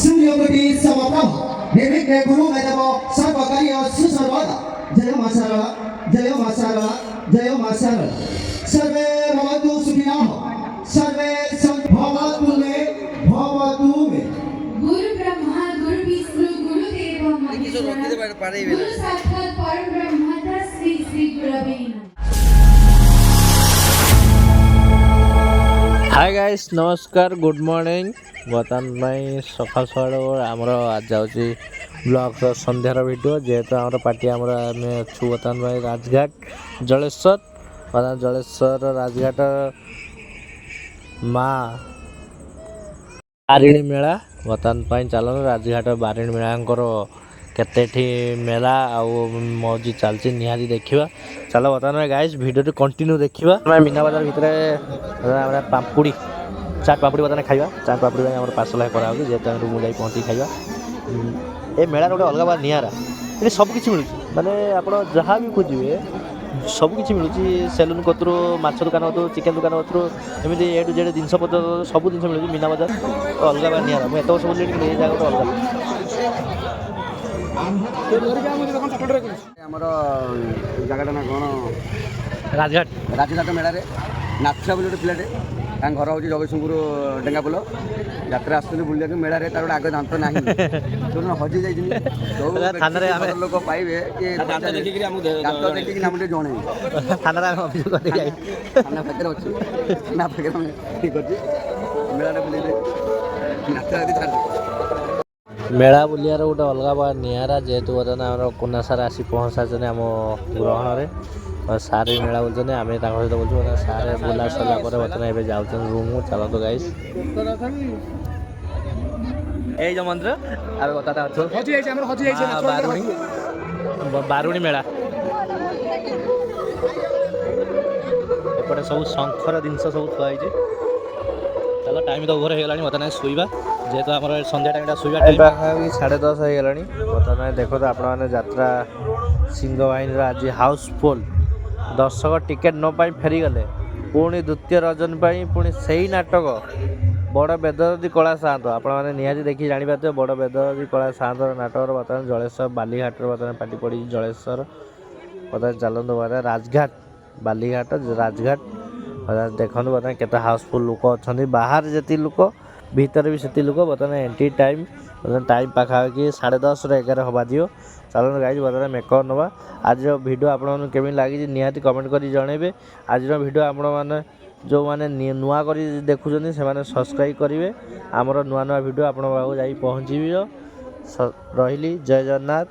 सूर्यकोटि समप्रभ निर्विघ्ने कुरु मे देव सर्वकार्य सुसर्वदा जय मा शारदा जय मा शारदा जय मा शारदा सर्वे भवन्तु सुखिनः सर्वे भवतु मे गुरु ब्रह्मा गुरु विष्णु गुरु देव महेश्वरा गुरु साक्षात् परम ब्रह्म तस्मै श्री गुरवे नमः। हाय गाइस नमस्कार गुड मॉर्निंग बर्तमान सकाल सकाल आमर आज जाऊँगी ब्लॉग संध्यार वीडियो जेहेतु आम पार्टी आम अच्छू बर्तमान राजघाट जलेश्वर बर्तमान जलेश्वर राजघाट माँ बारिणी मेला बर्तमान चलन राजघाट बारिणी मेलांकर केतेठी मेला आउ मौजी चलती निहाती देखा चलो बर्तमान गाइस वीडियो कंटिन्यू देखा मीना बाजार भितर पापुड़ी चाट पापुड़ी बर्तमान खाଇବା चाट पापुड़ी आम पार्सल कराऊँ जेहतु रूम जाए पहुँची खाଇବା ए मेला गोटे अलग बार निरा ये सबकि मिलूँ माने आप जहाँ भी खोजे सबकि मिलूँ सेलून कतरू माछ दुकान कतरू चिकेन दुकान कतरू एमती ए टू जेड जिनस पत्र सब जिन मिलूँ मीना बाजार अलग बार निरा मुझे एत वर्ष बुले जगह गोटे अलग आमर जगटा ना कौन राजघाट राजघाट मेला नाथुआ बोले गोटे पिलाटे घर हूँ जगतसिंहपुर डेंगापोल यात्रा आसुँच बुलिया मेला तार गोटे आग दांत ना जो हजि जाइए लोक पाइबे दांत देखिए नाम जन थाना अभियोग थाना पाखे अच्छे थाना पाखे ठीक अच्छे मेला बुले नाथुआ छाड़ मेला बुलियार गोटे अलग बार निरा जेहेतु बर्तमान आम कुना सार आसी पहुँच सारे आम ग्रहण सारे मेला बोलते आम सहित बोलूँ सारे बुला सरला बर्तमान ए जाऊँ रूम चलते गाइस এই যে মন্দির আর কথা অছো বারুণী মেলা এপଟେ ସବୁ ଶଙ୍ଖର ଜିନିଷ ସବୁ ଥୁଆ ହେଇଛି ଚାଲ ଟାଇମ୍ ତ ଓଭର ହେଇଗଲାଣି ବର୍ତ୍ତମାନ ଶୋଇବା ଯେହେତୁ ଆମର ସନ୍ଧ୍ୟା ଟାଇମ୍ଟା ଶୋଇବା ଟାଇମ୍ ପାଖାପାଖି 10:30 ହେଇଗଲାଣି ବର୍ତ୍ତମାନ ଦେଖନ୍ତୁ ଆପଣମାନେ ଯାତ୍ରା ସିଂହ ବାହିନୀର ଆଜି ହାଉସଫୁଲ୍ ଦର୍ଶକ ଟିକେଟ୍ ନ ପାଇଁ ଫେରିଗଲେ ପୁଣି ଦ୍ୱିତୀୟ ରଜନ ପାଇଁ ପୁଣି ସେଇ ନାଟକ ବଡ଼ ବେଦରଦୀ କଳା ସାଆନ୍ତ ଆପଣମାନେ ନିହାତି ଦେଖି ଜାଣିପାରୁଥିବେ ବଡ଼ ବେଦରଦୀ କଳା ସାଆନ୍ତର ନାଟକର ବର୍ତ୍ତମାନ ଜଳେଶ୍ୱର ବାଲିଘାଟର ବର୍ତ୍ତମାନ ପାଟି ପଡ଼ିଛି ଜଳେଶ୍ୱର ବର୍ତ୍ତମାନ ଚାଲନ୍ତୁ ବର୍ତ୍ତମାନ ରାଜଘାଟ ବାଲିଘାଟ ରାଜଘାଟ ଦେଖନ୍ତୁ ବର୍ତ୍ତମାନ କେତେ ହାଉସଫୁଲ୍ ଲୋକ ଅଛନ୍ତି ବାହାରେ ଯେତିକି ଲୋକ ଭିତରେ ବି ସେତିକି ଲୋକ ବର୍ତ୍ତମାନ ଏଣ୍ଟ୍ରି ଟାଇମ୍ ବର୍ତ୍ତମାନ ଟାଇମ୍ ପାଖାପାଖି 10:30ରୁ 11 ହେବା ଦିଅ ଚାଲନ୍ତୁ ଗାଇଜ୍ ବର୍ତ୍ତମାନ ମେକଅପ୍ ନେବା ଆଜିର ଭିଡ଼ିଓ ଆପଣମାନଙ୍କୁ କେମିତି ଲାଗିଛି ନିହାତି କମେଣ୍ଟ କରି ଜଣାଇବେ ଆଜିର ଭିଡ଼ିଓ ଆପଣମାନେ ଯେଉଁମାନେ ନୂଆ କରି ଦେଖୁଛନ୍ତି ସେମାନେ ସବସ୍କ୍ରାଇବ୍ କରିବେ ଆମର ନୂଆ ନୂଆ ଭିଡ଼ିଓ ଆପଣଙ୍କ ପାଖକୁ ଯାଇ ପହଞ୍ଚିବ ରହିଲି ଜୟ ଜଗନ୍ନାଥ।